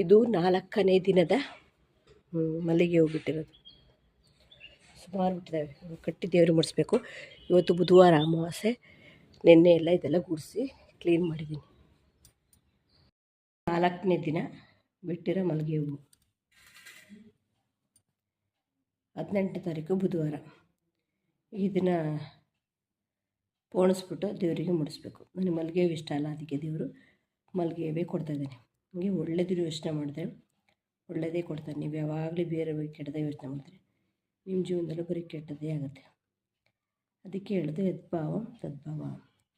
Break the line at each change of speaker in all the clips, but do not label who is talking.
ಇದು 4ನೇ ದಿನದ ಮಲ್ಲಿಗೆ ಹೂ ಬಿಟ್ಟಿರೋದು. ಸುಮಾರು ಬಿಟ್ಟಿದ್ದಾವೆ. ಕಟ್ಟಿ ದೇವರು ಮುಡಿಸ್ಬೇಕು. ಇವತ್ತು ಬುಧವಾರ ಅಮಾವಾಸ್ಯೆ. ನಿನ್ನೆ ಎಲ್ಲ ಇದೆಲ್ಲ ಗುಡಿಸಿ ಕ್ಲೀನ್ ಮಾಡಿದ್ದೀನಿ. 4ನೇ ದಿನ ಬಿಟ್ಟಿರೋ ಮಲ್ಲಿಗೆ ಹೂವು. 18ನೇ ತಾರೀಕು ಬುಧವಾರ. ಈ ದಿನ ಪೋಣಿಸ್ಬಿಟ್ಟು ದೇವರಿಗೆ ಮುಡಿಸ್ಬೇಕು. ನನಗೆ ಮಲ್ಲಿಗೆ ಹೂವು ಇಷ್ಟ ಅಲ್ಲ, ಅದಕ್ಕೆ ದೇವರು ಮಲ್ಲಿಗೆ ಹೂವೇ ಕೊಡ್ತಾಯಿದ್ದಾನೆ. ನಿಮಗೆ ಒಳ್ಳೆದಿರು ಯೋಚನೆ ಮಾಡಿದ್ರೆ ಒಳ್ಳೆಯದೇ ಕೊಡ್ತಾನೆ. ನೀವು ಯಾವಾಗಲೂ ಬೇರೆ ಕೆಟ್ಟದೇ ಯೋಚನೆ ಮಾಡಿದ್ರೆ ನಿಮ್ಮ ಜೀವನದಲ್ಲೂ ಬರೀ ಕೆಟ್ಟದ್ದೇ ಆಗುತ್ತೆ. ಅದಕ್ಕೆ ಹೇಳೋದು ಯದ್ಭಾವ ತದ್ಭಾವ.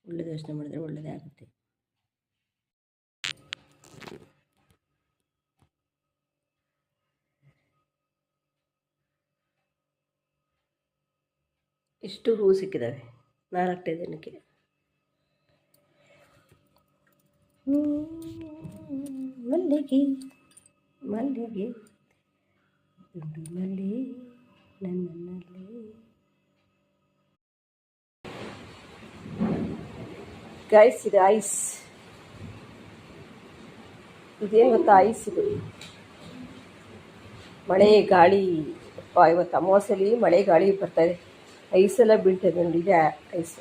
ಒಳ್ಳೆಯದು ಯೋಚನೆ ಮಾಡಿದ್ರೆ ಒಳ್ಳೆಯದೇ ಆಗುತ್ತೆ. ಇಷ್ಟು ಹೂ ಸಿಕ್ಕಿದ್ದಾವೆ 4ನೇ ದಿನಕ್ಕೆ. ಮಲ್ಲಿಗೆ ಮಲ್ಲಿಗೆ ದುಂಡು ಮಲ್ಲಿ ನನ್ನಲ್ಲಿ. ಗೈಸ್, ಇದು ಐಸ್. ಇದೇನು ಗೊತ್ತಾ, ಐಸ್ ಇದು. ಮಳೆ ಗಾಳಿ, ಇವತ್ತು ಅಮಾವಾಸ್ಯೆಯಲ್ಲಿ ಮಳೆ ಗಾಳಿ ಬರ್ತಾಯಿದೆ. ಐಸೆಲ್ಲ ಬೀಳ್ತಾಯಿದೆ ನೋಡಿ, ಇದೆ ಐಸ್.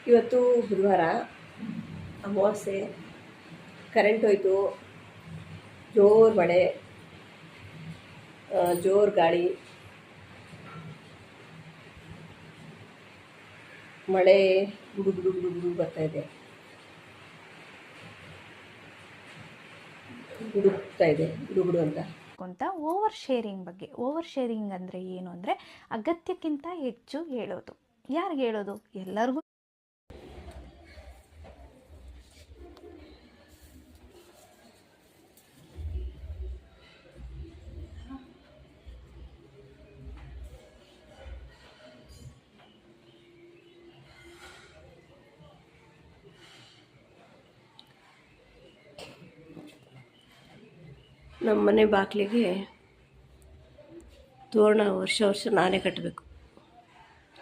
ಇವತ್ತು ಬುಧವಾರ ಅಮಾವಾಸ್ಯೆ. ಕರೆಂಟ್ ಹೋಯಿತು. ಜೋರು ಮಳೆ, ಜೋರು ಗಾಳಿ. ಮಳೆ ಗುಡು ಗುಡು ಗುಡು ಗುಡು ಬರ್ತಾಯಿದೆ, ಗುಡುಗ್ತಾ ಇದೆ ಗುಡು ಗುಡು ಅಂತ.
ಓವರ್ ಶೇರಿಂಗ್ ಬಗ್ಗೆ. ಓವರ್ ಶೇರಿಂಗ್ ಅಂದರೆ ಏನು ಅಂದರೆ ಅಗತ್ಯಕ್ಕಿಂತ ಹೆಚ್ಚು ಹೇಳೋದು. ಯಾರಿಗೆ ಹೇಳೋದು? ಎಲ್ಲರಿಗೂ.
ನಮ್ಮ ಮನೆ ಬಾಗಿಲಿಗೆ ತೋರಣ ವರ್ಷ ವರ್ಷ ನಾನೇ ಕಟ್ಟಬೇಕು.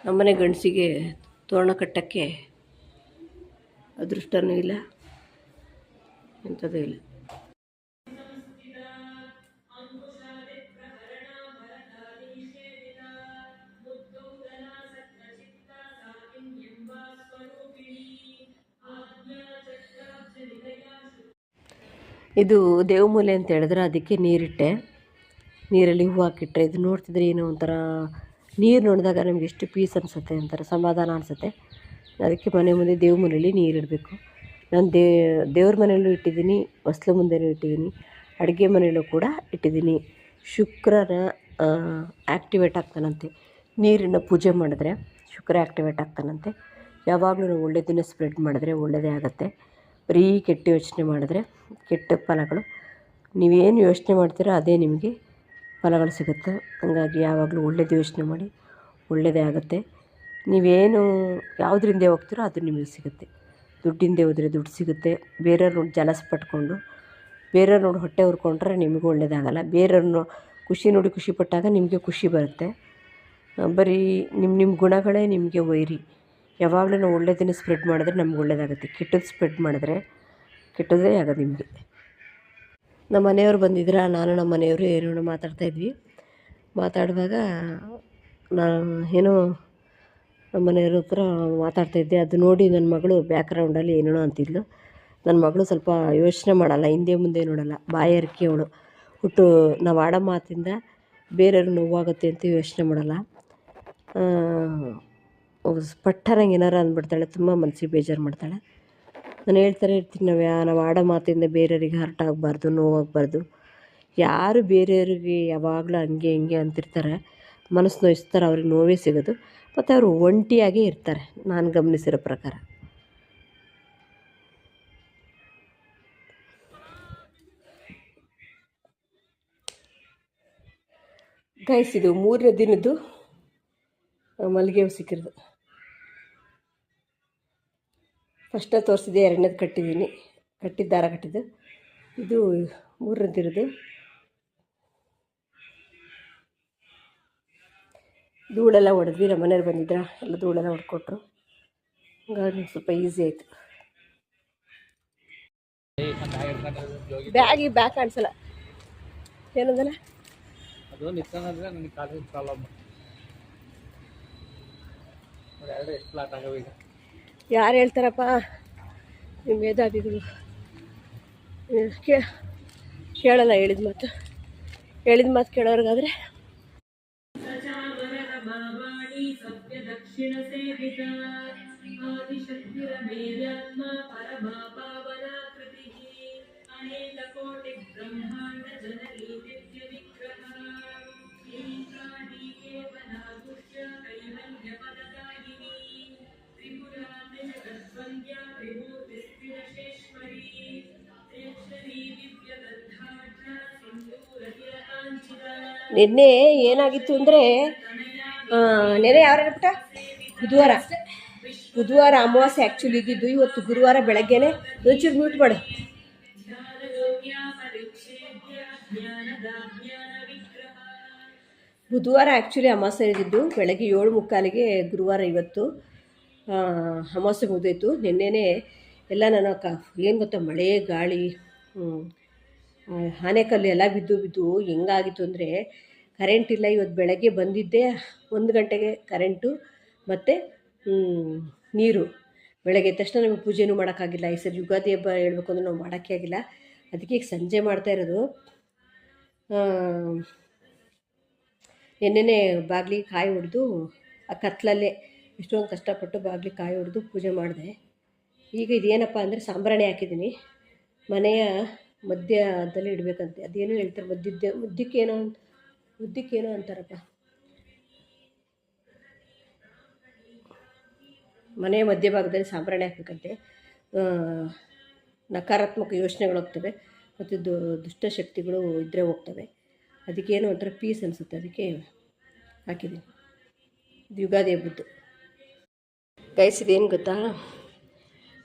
ನಮ್ಮನೆ ಗಂಡಸಿಗೆ ತೋರಣ ಕಟ್ಟೋಕ್ಕೆ ಅದೃಷ್ಟನೂ ಇಲ್ಲ, ಎಂಥದೂ ಇಲ್ಲ. ಇದು ದೇವಮೂಲೆ ಅಂತ ಹೇಳಿದ್ರೆ ಅದಕ್ಕೆ ನೀರಿಟ್ಟೆ. ನೀರಲ್ಲಿ ಹೂವು ಹಾಕಿಟ್ರೆ ಇದು ನೋಡ್ತಿದ್ರೆ ಏನೋ ಒಂಥರ, ನೀರು ನೋಡಿದಾಗ ನಮಗೆ ಎಷ್ಟು ಪೀಸ್ ಅನಿಸುತ್ತೆ, ಒಂಥರ ಸಮಾಧಾನ ಅನಿಸುತ್ತೆ. ಅದಕ್ಕೆ ಮನೆ ಮುಂದೆ ದೇವಮೂಲೆಯಲ್ಲಿ ನೀರಿಡಬೇಕು. ನಾನು ದೇವ್ರ ಮನೆಯಲ್ಲೂ ಇಟ್ಟಿದ್ದೀನಿ, ಹೊಸ್ಲು ಮುಂದೆಯೂ ಇಟ್ಟಿದ್ದೀನಿ, ಅಡುಗೆ ಮನೆಯಲ್ಲೂ ಕೂಡ ಇಟ್ಟಿದ್ದೀನಿ. ಶುಕ್ರನ ಆ್ಯಕ್ಟಿವೇಟ್ ಆಗ್ತಾನಂತೆ. ನೀರಿನ ಪೂಜೆ ಮಾಡಿದ್ರೆ ಶುಕ್ರ ಆ್ಯಕ್ಟಿವೇಟ್ ಆಗ್ತಾನಂತೆ. ಯಾವಾಗಲೂ ನಾವು ಒಳ್ಳೆಯದನ್ನು ಸ್ಪ್ರೆಡ್ ಮಾಡಿದ್ರೆ ಒಳ್ಳೆಯದೇ ಆಗುತ್ತೆ. ಬರೀ ಕೆಟ್ಟ ಯೋಚನೆ ಮಾಡಿದ್ರೆ ಕೆಟ್ಟ ಫಲಗಳು. ನೀವೇನು ಯೋಚನೆ ಮಾಡ್ತೀರೋ ಅದೇ ನಿಮಗೆ ಫಲಗಳು ಸಿಗುತ್ತೆ. ಹಾಗಾಗಿ ಯಾವಾಗಲೂ ಒಳ್ಳೆಯದು ಯೋಚನೆ ಮಾಡಿ, ಒಳ್ಳೆಯದೇ ಆಗುತ್ತೆ. ನೀವೇನು ಯಾವುದರಿಂದ ಹೋಗ್ತೀರೋ ಅದು ನಿಮಗೆ ಸಿಗುತ್ತೆ. ದುಡ್ಡಿಂದೆ ಹೋದರೆ ದುಡ್ಡು ಸಿಗುತ್ತೆ. ಬೇರೆಯವ್ರು ನೋಡಿ ಜಲಸ್ ಪಟ್ಕೊಂಡು, ಬೇರೆಯವ್ರು ನೋಡಿ ಹೊಟ್ಟೆ ಹುರ್ಕೊಂಡ್ರೆ ನಿಮಗೂ ಒಳ್ಳೆಯದಾಗಲ್ಲ. ಬೇರೆಯವ್ರನ್ನ ಖುಷಿ ನೋಡಿ ಖುಷಿ ಪಟ್ಟಾಗ ನಿಮಗೆ ಖುಷಿ ಬರುತ್ತೆ. ಬರೀ ನಿಮ್ಮ ಗುಣಗಳೇ ನಿಮಗೆ ವೈರಿ. ಯಾವಾಗಲೂ ನಾವು ಒಳ್ಳೆಯದನ್ನು ಸ್ಪ್ರೆಡ್ ಮಾಡಿದ್ರೆ ನಮ್ಗೆ ಒಳ್ಳೆಯದಾಗುತ್ತೆ. ಕೆಟ್ಟದ್ದು ಸ್ಪ್ರೆಡ್ ಮಾಡಿದ್ರೆ ಕೆಟ್ಟದ್ದೇ ಆಗೋದು ನಿಮಗೆ. ನಮ್ಮ ಮನೆಯವ್ರು ಬಂದಿದ್ರೆ ನಾನು ನಮ್ಮ ಮನೆಯವರು ಏನೋ ಮಾತಾಡ್ತಾಯಿದ್ವಿ. ಮಾತಾಡುವಾಗ ನಾನು ಏನೋ ನಮ್ಮ ಮನೆಯವ್ರ ಹತ್ರ ಮಾತಾಡ್ತಾಯಿದ್ದೆ. ಅದು ನೋಡಿ ನನ್ನ ಮಗಳು ಬ್ಯಾಕ್ಗ್ರೌಂಡಲ್ಲಿ ಏನೇನೋ ಅಂತಿದ್ಲು. ನನ್ನ ಮಗಳು ಸ್ವಲ್ಪ ಯೋಚನೆ ಮಾಡಲ್ಲ, ಹಿಂದೆ ಮುಂದೆ ನೋಡಲ್ಲ, ಬಾಯಾರಿಕೆ ಅವಳು. ನಾವು ಆಡೋ ಮಾತಿಂದ ಬೇರೆಯವ್ರಿಗೆ ನೋವಾಗುತ್ತೆ ಅಂತ ಯೋಚನೆ ಮಾಡಲ್ಲ. ಪಟ್ಟರಂಗೆ ಏನಾರು ಅಂದ್ಬಿಡ್ತಾಳೆ, ತುಂಬ ಮನಸ್ಸಿಗೆ ಬೇಜಾರು ಮಾಡ್ತಾಳೆ. ನಾನು ಹೇಳ್ತಾನೆ ಇರ್ತೀನಿ, ನಾವು ಆಡೋ ಮಾತಿಂದ ಬೇರೆಯವ್ರಿಗೆ ಹರ್ಟ್ ಆಗಬಾರ್ದು, ನೋವಾಗಬಾರ್ದು. ಯಾರು ಬೇರೆಯವ್ರಿಗೆ ಯಾವಾಗಲೂ ಹಂಗೆ ಹಿಂಗೆ ಅಂತಿರ್ತಾರೆ, ಮನಸ್ಸು ನೋಯಿಸ್ತಾರೆ, ಅವ್ರಿಗೆ ನೋವೇ ಸಿಗೋದು. ಮತ್ತು ಅವರು ಒಂಟಿಯಾಗೇ ಇರ್ತಾರೆ ನಾನು ಗಮನಿಸಿರೋ ಪ್ರಕಾರ. ಗೈಸ್, ಇದು 3ನೇ ದಿನದ್ದು ಮಲ್ಲಿಗೆ ಹೂ ಸಿಕ್ಕಿರೋದು. ಫಸ್ಟೇ ತೋರಿಸಿದೆ, 2ನೇದು ಕಟ್ಟಿದ್ದೀನಿ, ದಾರ ಕಟ್ಟಿದ್ದು. ಇದು 3ನೇ ದಿನದ್ದು. ಧೂಳೆಲ್ಲ ಹೊಡೆದ್ವಿ. ನಮ್ಮ ಮನೆಯವ್ರು ಬಂದಿದ್ರ ಎಲ್ಲ ಧೂಳೆಲ್ಲ ಹೊಡ್ಕೊಟ್ರು. ಹಂಗಾಗಿ ಸ್ವಲ್ಪ ಈಸಿ ಆಯಿತು. ಬ್ಯಾಗ್ ಕಾಣಿಸಲ್ಲ ಏನಂದಲ್ಲ
ಅದು ನಿಂತ್ಕೊಂಡ್ರೆ ನನಗೆ ಕಾಲೇಜ್ ಪ್ರಾಬ್ಲಮ್ ಎರಡು ಎಷ್ಟು ಫ್ಲಾಟ್ ಆಗವೆ ಈಗ.
ಯಾರು ಹೇಳ್ತಾರಪ್ಪ ನಿಮ್ಮ ಮೇಧಾವಿಗಳು? ಕೇಳಲ್ಲ ಹೇಳಿದ ಮಾತು ಕೇಳೋರ್ಗಾದ್ರೆ ನಿನ್ನೆ ಏನಾಗಿತ್ತು ಅಂದರೆ ನೆನೆ ಯಾರು ಪುಟ್ಟ ಬುಧವಾರ ಅಮಾವಾಸ್ಯೆ ಆ್ಯಕ್ಚುಲಿ ಇದ್ದಿದ್ದು. ಇವತ್ತು ಗುರುವಾರ ಬೆಳಗ್ಗೆನೆ ಒಂಚೂರು ಮ್ಯೂಟ್ ಮಾಡು. ಬುಧವಾರ ಆ್ಯಕ್ಚುಲಿ ಅಮಾವಾಸ್ಯೆ ಇದ್ದಿದ್ದು ಬೆಳಗ್ಗೆ 7:45ಗೆ. ಗುರುವಾರ ಇವತ್ತು ಅಮಾವಾಸ್ಯೆ ಮುಗಿದೋಯ್ತು. ನಿನ್ನೆನೇ ಎಲ್ಲ ನಾನು ಏನು ಗೊತ್ತಾ, ಮಳೆ ಗಾಳಿ ಆನೆಕಲ್ಲು ಎಲ್ಲ ಬಿದ್ದು ಹೆಂಗಾಗಿತ್ತು ಅಂದರೆ ಕರೆಂಟ್ ಇಲ್ಲ. ಇವತ್ತು ಬೆಳಗ್ಗೆ ಬಂದಿದ್ದೆ 1 ಗಂಟೆಗೆ ಕರೆಂಟು ಮತ್ತು ನೀರು. ಬೆಳಗ್ಗೆ ಎದ್ದ ತಕ್ಷಣ ನಮಗೆ ಪೂಜೆನೂ ಮಾಡೋಕ್ಕಾಗಿಲ್ಲ. ಈ ಸರಿ ಯುಗಾದಿ ಹಬ್ಬ ಹೇಳ್ಬೇಕು ಅಂದರೆ ನಾವು ಮಾಡೋಕ್ಕೆ ಆಗಿಲ್ಲ. ಅದಕ್ಕೆ ಈಗ ಸಂಜೆ ಮಾಡ್ತಾಯಿರೋದು. ನೆನ್ನೆನೇ ಬಾಗಿಲಿಗೆ ಕಾಯಿ ಹೊಡೆದು ಆ ಕತ್ತಲಲ್ಲೇ ಎಷ್ಟೊಂದು ಕಷ್ಟಪಟ್ಟು ಬಾಗಿಲಿಗೆ ಕಾಯಿ ಹೊಡೆದು ಪೂಜೆ ಮಾಡಿದೆ. ಈಗ ಇದೇನಪ್ಪ ಅಂದರೆ ಸಾಂಬ್ರಾಣಿ ಹಾಕಿದ್ದೀನಿ. ಮನೆಯ ಮಧ್ಯದಲ್ಲಿ ಇಡಬೇಕಂತೆ. ಅದೇನೋ ಹೇಳ್ತಾರೆ, ಮುದ್ದಕ್ಕೇನೋ ಅಂತಾರಪ್ಪ. ಮನೆಯ ಮಧ್ಯಭಾಗದಲ್ಲಿ ಸಾಂಬ್ರಾಣಿ ಹಾಕಬೇಕಂತೆ. ನಕಾರಾತ್ಮಕ ಯೋಚನೆಗಳು ಹೋಗ್ತವೆ ಮತ್ತು ದುಷ್ಟಶಕ್ತಿಗಳು ಇದ್ದರೆ ಹೋಗ್ತವೆ. ಅದಕ್ಕೇನೋ ಒಂಥರ ಪೀಸ್ ಅನಿಸುತ್ತೆ, ಅದಕ್ಕೆ ಹಾಕಿದ್ದೀನಿ. ಇದು ಯುಗಾದಿ ಹಬ್ಬದ್ದು ಗೈಸ್. ಇದೇನು ಗೊತ್ತಾ,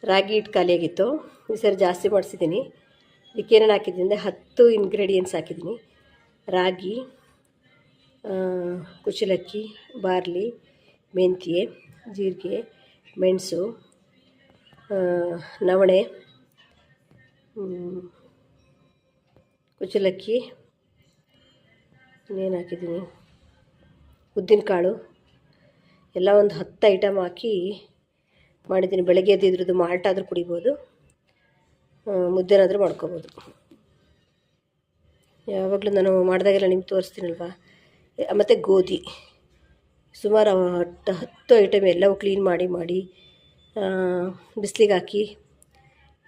ರಾಗಿ ಹಿಟ್ಟು ಖಾಲಿಯಾಗಿತ್ತು. ಈ ಸರಿ ಜಾಸ್ತಿ ಮಾಡಿಸಿದ್ದೀನಿ. ಇದಕ್ಕೇನೇನು ಹಾಕಿದ್ದೀನಿ ಅಂದರೆ 10 ಇಂಗ್ರೀಡಿಯೆಂಟ್ಸ್ ಹಾಕಿದ್ದೀನಿ. ರಾಗಿ, ಕುಚಲಕ್ಕಿ, ಬಾರ್ಲಿ, ಮೆಂತ್ಯೆ, ಜೀರಿಗೆ, ಮೆಣಸು, ನವಣೆ, ಕುಚಲಕ್ಕಿ, ಇನ್ನೇನು ಹಾಕಿದ್ದೀನಿ, ಉದ್ದಿನಕಾಳು ಎಲ್ಲ ಒಂದು 10 ಐಟಮ್ ಹಾಕಿ ಮಾಡಿದ್ದೀನಿ. ಬೆಳಗ್ಗೆ ಎದ್ದು ಇದ್ರದ್ದು ಮಾಲ್ಟ್ ಆದರೂ ಕುಡಿಬೋದು, ಮುದ್ದೆನಾದರೂ ಮಾಡ್ಕೋಬೋದು. ಯಾವಾಗಲೂ ನಾನು ಮಾಡಿದಾಗೆಲ್ಲ ನಿಮ್ಗೆ ತೋರಿಸ್ತೀನಲ್ವ. ಮತ್ತು ಗೋಧಿ ಸುಮಾರು 10 ಐಟಮ್ ಎಲ್ಲವೂ ಕ್ಲೀನ್ ಮಾಡಿ ಬಿಸಿಲಿಗೆ ಹಾಕಿ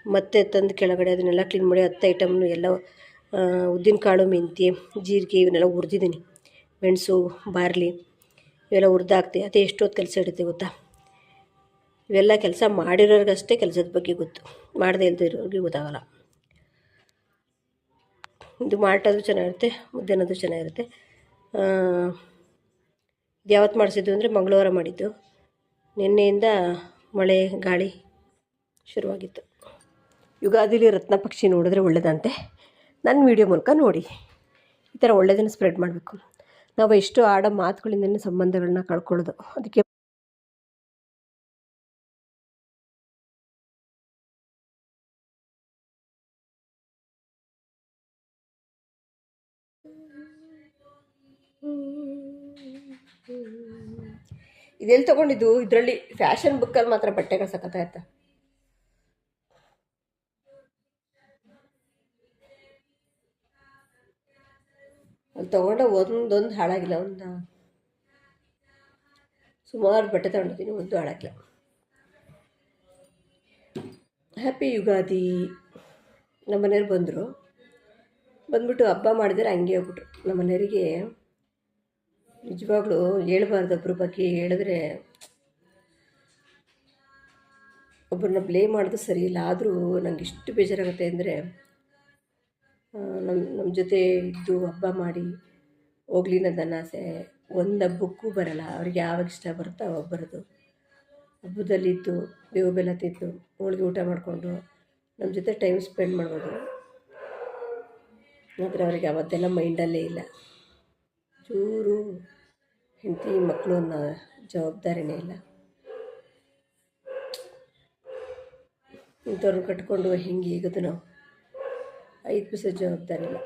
ಮತ್ತೆ ತಂದು ಕೆಳಗಡೆ ಅದನ್ನೆಲ್ಲ ಕ್ಲೀನ್ ಮಾಡಿ 10 ಐಟಮ್ನು ಎಲ್ಲ ಉದ್ದಿನಕಾಳು, ಮೆಂತ್ಯೆ, ಜೀರಿಗೆ ಇವನ್ನೆಲ್ಲ ಹುರಿದಿದ್ದೀನಿ. ಮೆಣಸು, ಬಾರ್ಲಿ ಇವೆಲ್ಲ ಹುರಿದಾಕ್ತೆ. ಅದೇ ಎಷ್ಟೊತ್ತು ಕೆಲಸ ಇಡುತ್ತೆ ಗೊತ್ತಾ. ಇವೆಲ್ಲ ಕೆಲಸ ಮಾಡಿರೋರಿಗಷ್ಟೇ ಕೆಲಸದ ಬಗ್ಗೆ ಗೊತ್ತು, ಮಾಡದೇ ಇರೋರಿಗೆ ಗೊತ್ತಾಗಲ್ಲ. ಇದು ಮಾಲ್ಟಾದರೂ ಚೆನ್ನಾಗಿರುತ್ತೆ, ಮುದ್ದೆನಾದರೂ ಚೆನ್ನಾಗಿರುತ್ತೆ. ಇದು ಯಾವತ್ತು ಮಾಡಿಸಿದ್ದು ಅಂದರೆ ಮಂಗಳವಾರ ಮಾಡಿದ್ದು. ನಿನ್ನೆಯಿಂದ ಮಳೆ ಗಾಳಿ ಶುರುವಾಗಿತ್ತು. ಯುಗಾದಿಲಿ ರತ್ನ ಪಕ್ಷಿ ನೋಡಿದ್ರೆ ಒಳ್ಳೆಯದಂತೆ. ನನ್ನ ವಿಡಿಯೋ ಮೂಲಕ ನೋಡಿ ಈ ಥರ ಒಳ್ಳೆಯದನ್ನು ಸ್ಪ್ರೆಡ್ ಮಾಡಬೇಕು. ನಾವು ಎಷ್ಟು ಆಡೋ ಮಾತುಗಳಿಂದಲೇ ಸಂಬಂಧಗಳನ್ನ ಕಳ್ಕೊಳ್ಳೋದು. ಅದಕ್ಕೆ ಇದೆಲ್ಲಿ ತೊಗೊಂಡಿದ್ದು? ಇದರಲ್ಲಿ ಫ್ಯಾಷನ್ ಬುಕ್ಕಲ್ಲಿ ಮಾತ್ರ ಬಟ್ಟೆಗಳು ಸಖತ್ತಾಯ್ತಾ. ಅಲ್ಲಿ ತೊಗೊಂಡ ಒಂದೊಂದು ಹಾಳಾಗಿಲ್ಲ. ಸುಮಾರು ಬಟ್ಟೆ ತೊಗೊಂಡಿದ್ದೀನಿ, ಒಂದು ಹಾಳಾಗಿಲ್ಲ. ಹ್ಯಾಪಿ ಯುಗಾದಿ. ನಮ್ಮ ಮನೆಯವ್ರು ಬಂದ್ಬಿಟ್ಟು ಹಬ್ಬ ಮಾಡಿದರೆ ಹಂಗೆ ಹೋಗ್ಬಿಟ್ರು. ನಮ್ಮ ಮನೆಯವರಿಗೆ ನಿಜವಾಗ್ಲೂ ಹೇಳ್ಬಾರ್ದು. ಒಬ್ಬರ ಬಗ್ಗೆ ಹೇಳಿದ್ರೆ ಒಬ್ಬರನ್ನ ಬ್ಲೇಮ್ ಮಾಡೋದು ಸರಿ ಇಲ್ಲ. ಆದರೂ ನನಗೆ ಎಷ್ಟು ಬೇಜಾರಾಗುತ್ತೆ ಅಂದರೆ, ನಮ್ಮ ಜೊತೆ ಇದ್ದು ಹಬ್ಬ ಮಾಡಿ ಹೋಗ್ಲಿ ನನ್ನ ಆಸೆ. ಒಂದು ಹಬ್ಬಕ್ಕೂ ಬರಲ್ಲ. ಅವ್ರಿಗೆ ಯಾವಾಗ ಇಷ್ಟ ಬರುತ್ತೋ ಅವಾಗ ಬರೋದು. ಹಬ್ಬದಲ್ಲಿದ್ದು ಬೇವು ಬೆಲ್ಲ ತಿಂದು ಹೋಳಿಗೆ ಊಟ ಮಾಡಿಕೊಂಡು ನಮ್ಮ ಜೊತೆ ಟೈಮ್ ಸ್ಪೆಂಡ್ ಮಾಡ್ಬೋದು. ಆದರೆ ಅವರಿಗೆ ಅವತ್ತೆಲ್ಲ ಮೈಂಡಲ್ಲೇ ಇಲ್ಲ. ಚೂರು ಹೆಂಡತಿ ಮಕ್ಕಳು ಅನ್ನೋ ಜವಾಬ್ದಾರಿನೇ ಇಲ್ಲ. ಇಂಥವ್ರನ್ನ ಕಟ್ಕೊಂಡು ಹೆಂಗೆ ಈಗದು ನಾವು 5 ಪೈಸೆ ಜವಾಬ್ದಾರಿ ಇಲ್ಲ.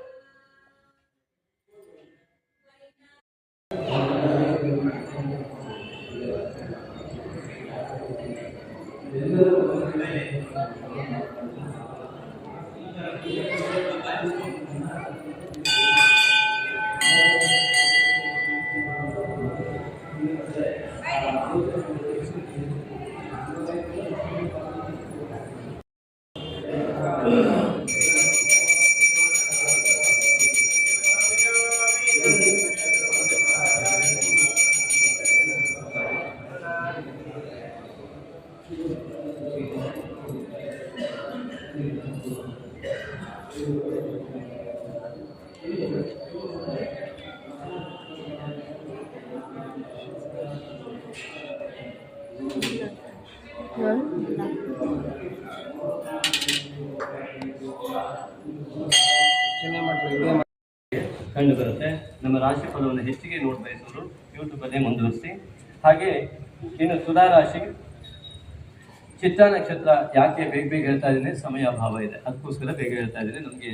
ಕಂಡು ಬರುತ್ತೆ. ನಮ್ಮ ರಾಶಿ ಫಲವನ್ನು ಹೆಚ್ಚಿಗೆ ನೋಡ್ತಾ ಇದ್ದವರು ಯೂಟ್ಯೂಬಲ್ಲೇ ಮುಂದುವರಿಸಿ. ಹಾಗೆ ಇನ್ನು ತುಲಾ ರಾಶಿ ಚಿತ್ರಾ ನಕ್ಷತ್ರ ಯಾಕೆ ಬೇಗ ಬೇಗ ಹೇಳ್ತಾ ಇದ್ದೀನಿ, ಸಮಯ ಅಭಾವ ಇದೆ, ಅದಕ್ಕೋಸ್ಕರ ಬೇಗ ಹೇಳ್ತಾ ಇದ್ದೀನಿ. ನಮಗೆ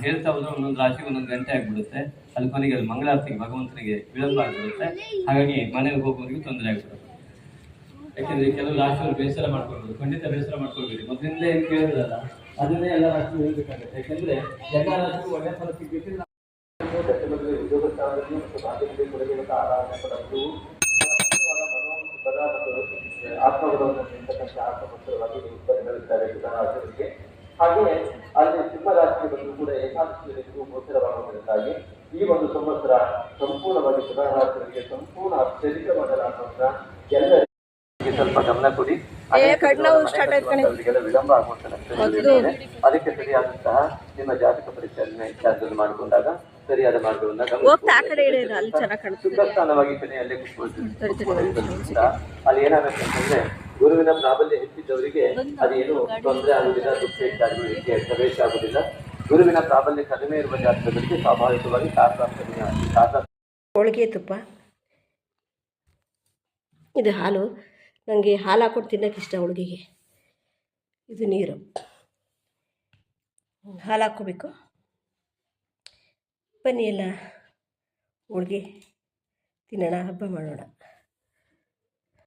ಹೇಳ್ತಾ ಹೋದ್ರೆ ಒಂದೊಂದು ರಾಶಿಗೆ ಒಂದೊಂದು ಗಂಟೆ ಆಗಿಬಿಡುತ್ತೆ. ಅಲ್ಲಿ ಕೊನೆಗೆ ಅಲ್ಲಿ ಮಂಗಳಾರತಿಗೆ ಭಗವಂತನಿಗೆ ವಿಳಂಬ ಆಗಿಬಿಡುತ್ತೆ. ಹಾಗಾಗಿ ಮನೆಗೆ ಹೋಗೋರಿಗೆ ತೊಂದರೆ ಆಗಿಬಿಡುತ್ತೆ. ಯಾಕೆಂದ್ರೆ ಕೆಲವು ರಾಶಿಯವರು ಬೇಸರ ಮಾಡ್ಕೊಳ್ಬೋದು. ಖಂಡಿತ ಬೇಸರ ಮಾಡ್ಕೊಳ್ಬೇಡಿ. ಮೊದಲಿಂದ ಏನು ಕೇಳಿದ್ರಲ್ಲ ಅದನ್ನೇ ಎಲ್ಲ ರಾಶಿ ಹೇಳ್ಬೇಕಾಗುತ್ತೆ. ಯಾಕೆಂದ್ರೆ ಎಲ್ಲ ರಾಶಿಗೂ ಒಳ್ಳೆ ಫಲ ಸಿಗ್ಬೇಕಿಲ್ಲ. ಉದ್ಯೋಗ ಸ್ಥಾನದಲ್ಲಿ ಮತ್ತು ಬಾಧ್ಯತೆ ಕೊಡಬೇಕಾದ ಆರಾಧನೆ ಪಡೆದು ಆತ್ಮಗೌರವವನ್ನು ನೀಡತಕ್ಕಂಥ ಆತ್ಮಪತ್ರವಾಗಿ ಉತ್ಪನ್ನಗಳಿದ್ದಾರೆ ರಾಶಿಯವರಿಗೆ. ಹಾಗೆಯೇ ಅಲ್ಲಿ ಸಿಂಹರಾಶಿಯ ಬಂದು ಕೂಡ ಏಕಾದಶಿಯಲ್ಲಿಗೂ ಗೋಚರವಾಗುವುದರಿಂದಾಗಿ ಈ ಒಂದು ಸಂವತ್ಸರ ಸಂಪೂರ್ಣವಾಗಿ ಸಿಂಹರಾಶಿಯವರಿಗೆ ಸಂಪೂರ್ಣ ಅತ್ಯಧಿಕವಾದ ಲಾಭವನ್ನು ಎಲ್ಲರಿಗೆ ಸ್ವಲ್ಪ ಗಮನ ಕೊಡಿ. ಅವರಿಗೆಲ್ಲ ವಿಳಂಬ ಆಗುವಂತ ಲಕ್ಷಣಗಳಿದೆ. ಅದಕ್ಕೆ ಸರಿಯಾದಂತಹ ನಿಮ್ಮ ಜಾತಕ ಪರಿಶೀಲನೆ ಇತ್ಯಾದಿಗಳನ್ನು ಮಾಡಿಕೊಂಡಾಗ ಸರಿಯಾದ ಮಾರ್ಗವನ್ನು ಸುಖಸ್ಥಾನವಾಗಿ ಕೊನೆಯಲ್ಲೇ ಕೂತ್ಕೊಳ್ತಿದ್ದ ಅಲ್ಲಿ ಏನಾಗುತ್ತೆ ಅಂತಂದ್ರೆ ಗುರುವಿನ ಪ್ರಾಬಲ್ಯ ಹೆಚ್ಚಿದ್ದವರಿಗೆ ಅದೇನು ತೊಂದರೆ ಆಗುವುದಿಲ್ಲ, ದುಃಖ ಇತ್ಯಾದಿಗಳಿಗೆ ಪ್ರವೇಶ ಆಗುವುದಿಲ್ಲ. ಗುರುವಿನ ಪ್ರಾಬಲ್ಯ ಕಡಿಮೆ ಇರುವ ಜಾತಕಗಳಿಗೆ ಸ್ವಾಭಾವಿಕವಾಗಿ
ಹೋಳಿಗೆ ತುಪ್ಪ, ಇದು ಹಾಲು. ನನಗೆ ಹಾಲು ಹಾಕ್ಕೊಂಡು ತಿನ್ನೋಕೆ ಇಷ್ಟ ಹೋಳಿಗೆಗೆ. ಇದು ನೀರು. ಹಾಲು ಹಾಕ್ಕೋಬೇಕು. ಬನ್ನಿ ಎಲ್ಲ ಹೋಳಿಗೆ ತಿನ್ನೋಣ, ಹಬ್ಬ ಮಾಡೋಣ.